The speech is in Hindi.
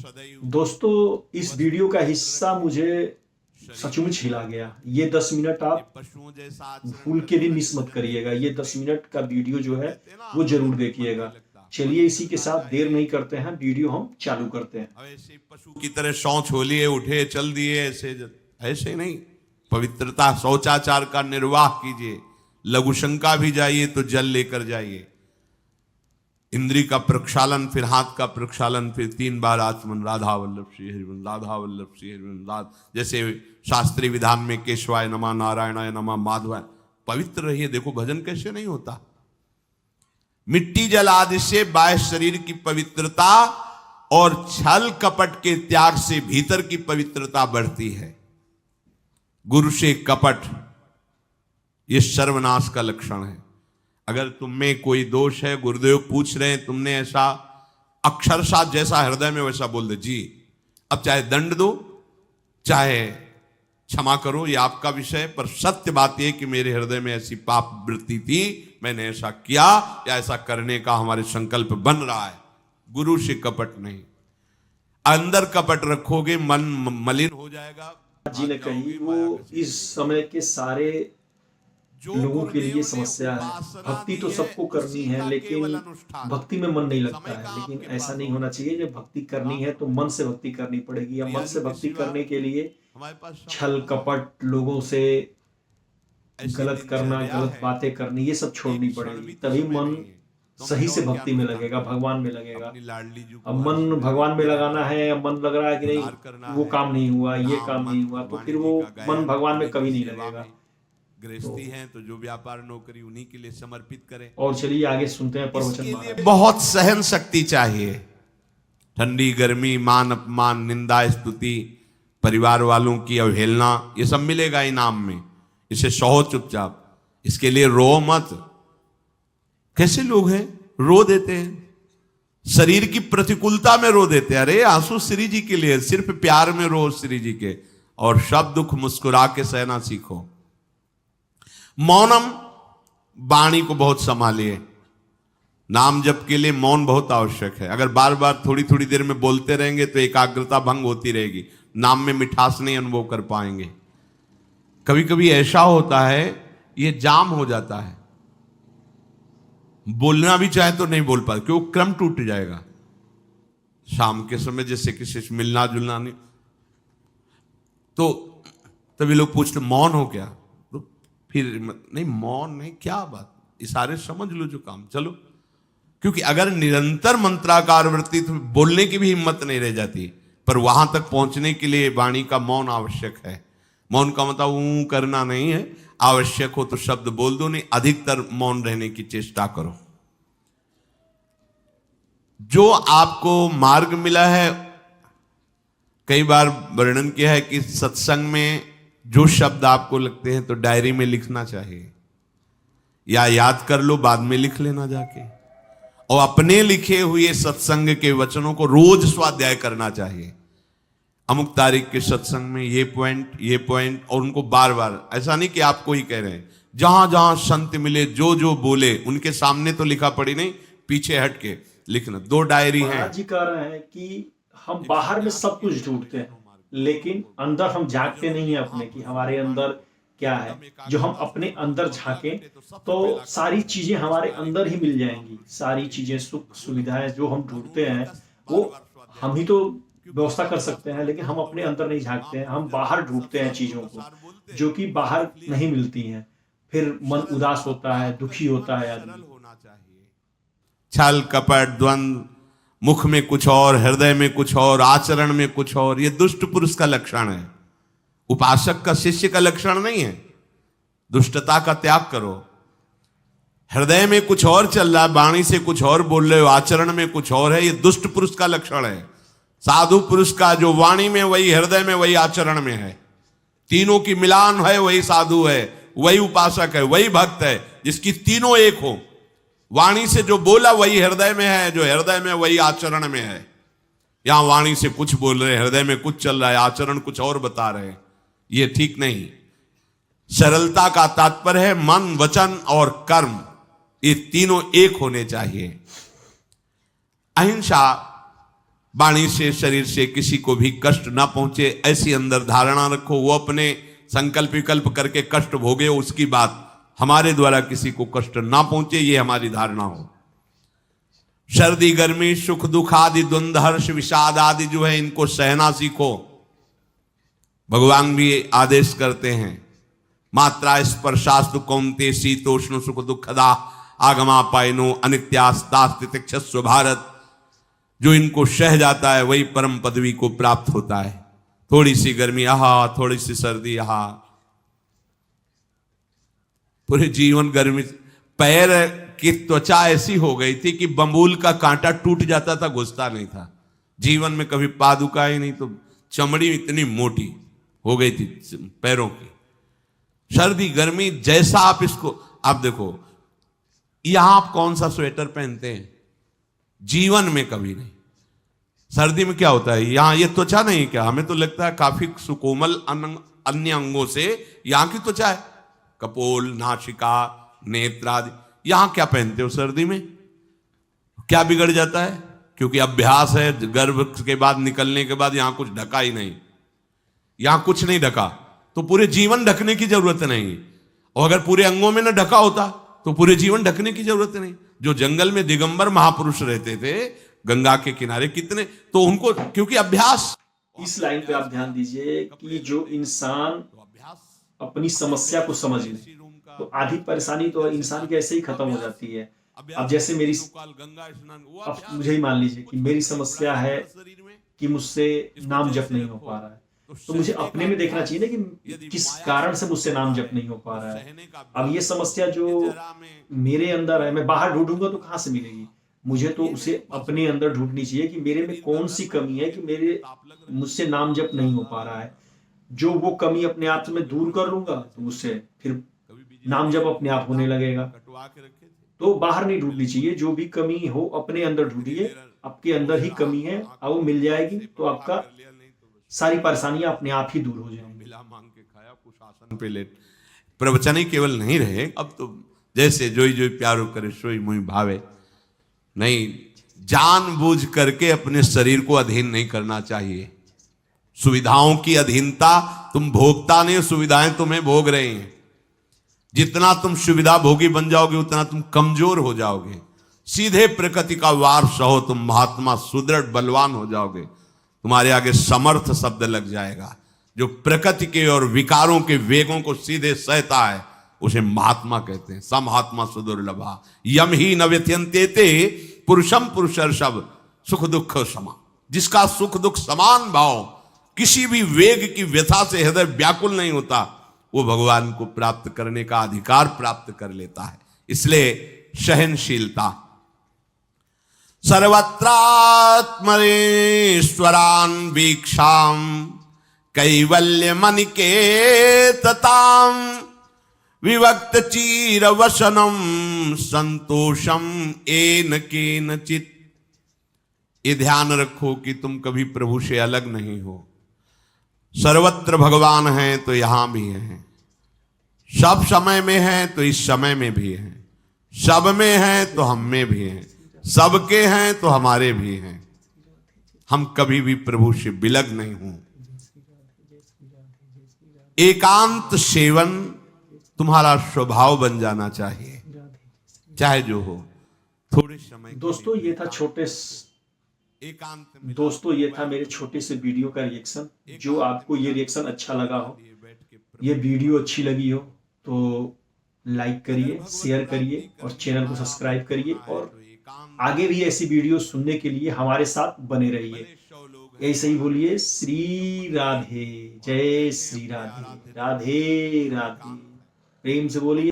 दोस्तों, इस वीडियो का हिस्सा मुझे सचमुच हिला गया। ये 10 मिनट आप भूल के भी मिस मत करिएगा। ये 10 मिनट का वीडियो जो है वो जरूर देखिएगा। चलिए इसी के साथ देर नहीं करते हैं, वीडियो हम चालू करते हैं। ऐसे पशु की तरह शौच हो लिए, उठे चल दिए, ऐसे नहीं। पवित्रता शौचाचार का निर्वाह कीजिए। लघु शंका भी जाइए तो जल लेकर जाइए। इंद्री का प्रक्षालन, फिर हाथ का प्रक्षालन, फिर 3 बार आचमन, राधा वल्लभ श्री हरिवंश, राधा वल्लभ श्री हरिवंश। जैसे शास्त्रीय विधान में केशवाय नमः, नारायणाय नमः, माधवाय। पवित्र रहिए। देखो भजन कैसे नहीं होता। मिट्टी जल आदि से बाह्य शरीर की पवित्रता और छल कपट के त्याग से भीतर की पवित्रता बढ़ती है। गुरु से कपट यह सर्वनाश का लक्षण है। अगर तुम में कोई दोष है, गुरुदेव पूछ रहे हैं, तुमने ऐसा अक्षरशः जैसा हृदय में वैसा बोल दे जी। अब चाहे दंड दो, चाहे क्षमा करो, ये आपका विषय। पर सत्य बात यह कि मेरे हृदय में ऐसी पाप वृत्ति थी, मैंने ऐसा किया या ऐसा करने का हमारे संकल्प बन रहा है। गुरु से कपट नहीं। अंदर कपट रखोगे मन मलिन हो जाएगा। जी ने कही वो इस समय के सारे लोगों के लिए समस्या है। भक्ति तो सबको करनी है, लेकिन भक्ति में मन नहीं लगता है। लेकिन ऐसा नहीं होना चाहिए। जब भक्ति करनी है तो मन से भक्ति करनी पड़ेगी। या मन से भक्ति करने के लिए छल कपट, लोगों से गलत करना, गलत बातें करनी, ये सब छोड़नी पड़ेगी। तभी मन सही से भक्ति में लगेगा, भगवान में लगेगा। अब मन भगवान में लगाना है, अब मन लग रहा है कि नहीं वो काम नहीं हुआ, ये काम नहीं हुआ, तो फिर वो मन भगवान में कभी नहीं लगेगा। गृहस्थी हैं तो जो व्यापार नौकरी उन्हीं के लिए समर्पित करें। और चलिए आगे सुनते हैं प्रवचन। बहुत सहन शक्ति चाहिए। ठंडी गर्मी, मान अपमान, निंदा स्तुति, परिवार वालों की अवहेलना, ये सब मिलेगा इनाम में। इसे सहो चुपचाप। इसके लिए रो मत। कैसे लोग हैं रो देते हैं, शरीर की प्रतिकूलता में रो देते हैं। अरे आंसू श्री जी के लिए, सिर्फ प्यार में रो श्री जी के। और सब दुख मुस्कुरा के सहना सीखो। मौनम, वाणी को बहुत संभालिए। नाम जप के लिए मौन बहुत आवश्यक है। अगर बार बार थोड़ी थोड़ी देर में बोलते रहेंगे तो एकाग्रता भंग होती रहेगी। नाम में मिठास नहीं अनुभव कर पाएंगे। कभी कभी ऐसा होता है, ये जाम हो जाता है, बोलना भी चाहे तो नहीं बोल पाते, क्योंकि क्रम टूट जाएगा। शाम के समय जैसे किसी से मिलना जुलना नहीं, तो तभी लोग पूछते मौन हो क्या, तो फिर नहीं मौन नहीं, क्या बात, इशारे समझ लो जो काम, चलो। क्योंकि अगर निरंतर मंत्राकार वृत्ति तो बोलने की भी हिम्मत नहीं रह जाती। पर वहां तक पहुंचने के लिए वाणी का मौन आवश्यक है। मौन का मतलब ऊ करना नहीं है। आवश्यक हो तो शब्द बोल दो, नहीं अधिकतर मौन रहने की चेष्टा करो। जो आपको मार्ग मिला है, कई बार वर्णन किया है कि सत्संग में जो शब्द आपको लगते हैं तो डायरी में लिखना चाहिए, या याद कर लो, बाद में लिख लेना जाके। और अपने लिखे हुए सत्संग के वचनों को रोज स्वाध्याय करना चाहिए। अमुक तारीख के सत्संग में ये पॉइंट, और उनको बार बार, ऐसा नहीं कि आपको ही कह रहे हैं, जहां जहां संत मिले जो जो बोले उनके सामने तो लिखा पड़ी नहीं, पीछे हट के लिखना। 2 डायरी हैं। जी कह रहे हैं कि हम बाहर में सब कुछ ढूंढते हैं, लेकिन अंदर हम झांकते नहीं है अपने कि हमारे अंदर क्या है। जो हम अपने अंदर झांकें तो सारी चीजें हमारे अंदर ही मिल जाएंगी। सारी चीजें, सुख सुविधाएं जो हम ढूंढते हैं वो हम ही तो व्यवस्था कर सकते हैं, लेकिन हम अपने अंदर नहीं झांकते हैं। हम बाहर ढूंढते हैं चीजों को जो कि बाहर नहीं मिलती हैं। फिर मन उदास होता है, दुखी होता है आदमी। छल कपट द्वंद्व, मुख में कुछ और, हृदय में कुछ और, आचरण में कुछ और, यह दुष्ट पुरुष का लक्षण है। उपासक का, शिष्य का लक्षण नहीं है। दुष्टता का त्याग करो। हृदय में कुछ और चल रहा है, वाणी से कुछ और बोल रहे हो, आचरण में कुछ और है, यह दुष्ट पुरुष का लक्षण है। साधु पुरुष का जो वाणी में वही, हृदय में वही, आचरण में है, तीनों की मिलान है, वही साधु है, वही उपासक है, वही भक्त है, जिसकी तीनों एक हो। वाणी से जो बोला वही हृदय में है, जो हृदय में वही आचरण में है। यहां वाणी से कुछ बोल रहे, हृदय में कुछ चल रहा है, आचरण कुछ और बता रहे, ये ठीक नहीं। सरलता का तात्पर्य है मन, वचन और कर्म, ये तीनों एक होने चाहिए। अहिंसा वाणी से शरीर से किसी को भी कष्ट ना पहुंचे, ऐसी अंदर धारणा रखो। वो अपने संकल्प विकल्प करके कष्ट भोगे, उसकी बात, हमारे द्वारा किसी को कष्ट ना पहुंचे, ये हमारी धारणा हो। सर्दी गर्मी सुख दुख आदि द्वंद्व हर्ष विषाद आदि जो है, इनको सहना सीखो। भगवान भी आदेश करते हैं, मात्रा स्पर्शास्तु कौन्ते शीतोष्ण सुख दुखदा आगमा पायनो अनित्यास्तास्तितिक्षस्व भारत। जो इनको सह जाता है वही परम पदवी को प्राप्त होता है। थोड़ी सी गर्मी आहा, थोड़ी सी सर्दी आहा, पूरे जीवन गर्मी। पैर की त्वचा ऐसी हो गई थी कि बंबूल का कांटा टूट जाता था, घुसता नहीं था। जीवन में कभी पादुका ही नहीं, तो चमड़ी इतनी मोटी हो गई थी पैरों की। सर्दी गर्मी जैसा आप इसको, आप देखो यहां आप कौन सा स्वेटर पहनते हैं, जीवन में कभी नहीं। सर्दी में क्या होता है, यहां ये त्वचा नहीं क्या, हमें तो लगता है काफी सुकोमल अन्य अंगों से यहां की त्वचा है, कपोल नासिका नेत्र आदि। यहां क्या पहनते हो सर्दी में, क्या बिगड़ जाता है, क्योंकि अभ्यास है, गर्भ के बाद निकलने के बाद यहां कुछ ढका ही नहीं, यहां कुछ नहीं ढका, तो पूरे जीवन ढकने की जरूरत नहीं। और अगर पूरे अंगों में न ढका होता तो पूरे जीवन ढकने की जरूरत नहीं। जो जंगल में दिगंबर महापुरुष रहते थे गंगा के किनारे, कितने, तो उनको क्योंकि अभ्यास। इस लाइन पे आप ध्यान दीजिए कि जो इंसान अपनी समस्या को समझ ले तो आधी परेशानी तो इंसान की ऐसे ही खत्म हो जाती है। अब जैसे मेरी, अब मुझे ही मान लीजिए कि मेरी समस्या है कि मुझसे नाम जप नहीं हो पा रहा है, तो मुझे अपने में देखना चाहिए ना कि किस कारण से मुझसे नाम जप नहीं हो पा रहा है। अब ये समस्या जो मेरे अंदर है, मैं बाहर ढूंढूंगा तो कहां से मिलेगी, मुझे तो उसे अपने अंदर ढूंढनी चाहिए कि मेरे में कौन सी कमी है कि मुझसे नाम जप नहीं हो पा रहा है। जो वो कमी अपने आप से मैं दूर कर लूंगा तो मुझसे फिर नाम जप अपने आप होने लगेगा। तो बाहर नहीं ढूंढनी चाहिए, जो भी कमी हो अपने अंदर ढूंढिए, आपके अंदर ही कमी है, अब वो मिल जाएगी तो आपका सारी परेशानियां अपने आप ही दूर हो जाएंगी। मिला मांग के खाया कुशासन पे लेट। प्रवचन ही केवल नहीं रहे, अब तो जैसे जोई जोई प्यारो करे सोई मोहि भावे। नहीं, जानबूझ करके अपने शरीर को अधीन नहीं करना चाहिए। सुविधाओं की अधीनता, तुम भोगता नहीं, सुविधाएं तुम्हें भोग रहे हैं। जितना तुम सुविधा भोगी बन जाओगे उतना तुम कमजोर हो जाओगे। सीधे प्रकृति का वार सहो, तुम महात्मा सुदृढ़ बलवान हो जाओगे। तुम्हारे आगे समर्थ शब्द लग जाएगा। जो प्रकृति के और विकारों के वेगों को सीधे सहता है उसे महात्मा कहते हैं। समहात्मा सुदुर्लभा यम ही न व्यथयन्ते पुरुषम पुरुषर्षभ सुख दुख समा। जिसका सुख दुख समान भाव, किसी भी वेग की व्यथा से हृदय व्याकुल नहीं होता, वो भगवान को प्राप्त करने का अधिकार प्राप्त कर लेता है। इसलिए सहनशीलता। सर्वत्रात्मनेश्वरान वीक्षाम कैवल्य मनिकेतताम विवक्त चीर वसनम संतोषम एन केनचित। ये ध्यान रखो कि तुम कभी प्रभु से अलग नहीं हो। सर्वत्र भगवान हैं तो यहां भी हैं, सब समय में हैं तो इस समय में भी हैं, सब में हैं तो हम में भी हैं, सबके हैं तो हमारे भी हैं। हम कभी भी प्रभु से बिलग नहीं हूं। एकांत सेवन तुम्हारा स्वभाव बन जाना चाहिए, चाहे जो हो। थोड़े समय दोस्तों ये था दोस्तों ये था मेरे छोटे से वीडियो का रिएक्शन। जो आपको ये रिएक्शन अच्छा लगा हो, ये वीडियो अच्छी लगी हो तो लाइक करिए, शेयर करिए और चैनल को सब्सक्राइब करिए। और आगे भी ऐसी वीडियो सुनने के लिए हमारे साथ बने रहिए। ऐसे ही बोलिए श्री राधे, जय श्री राधे, राधे राधे, प्रेम से बोलिए।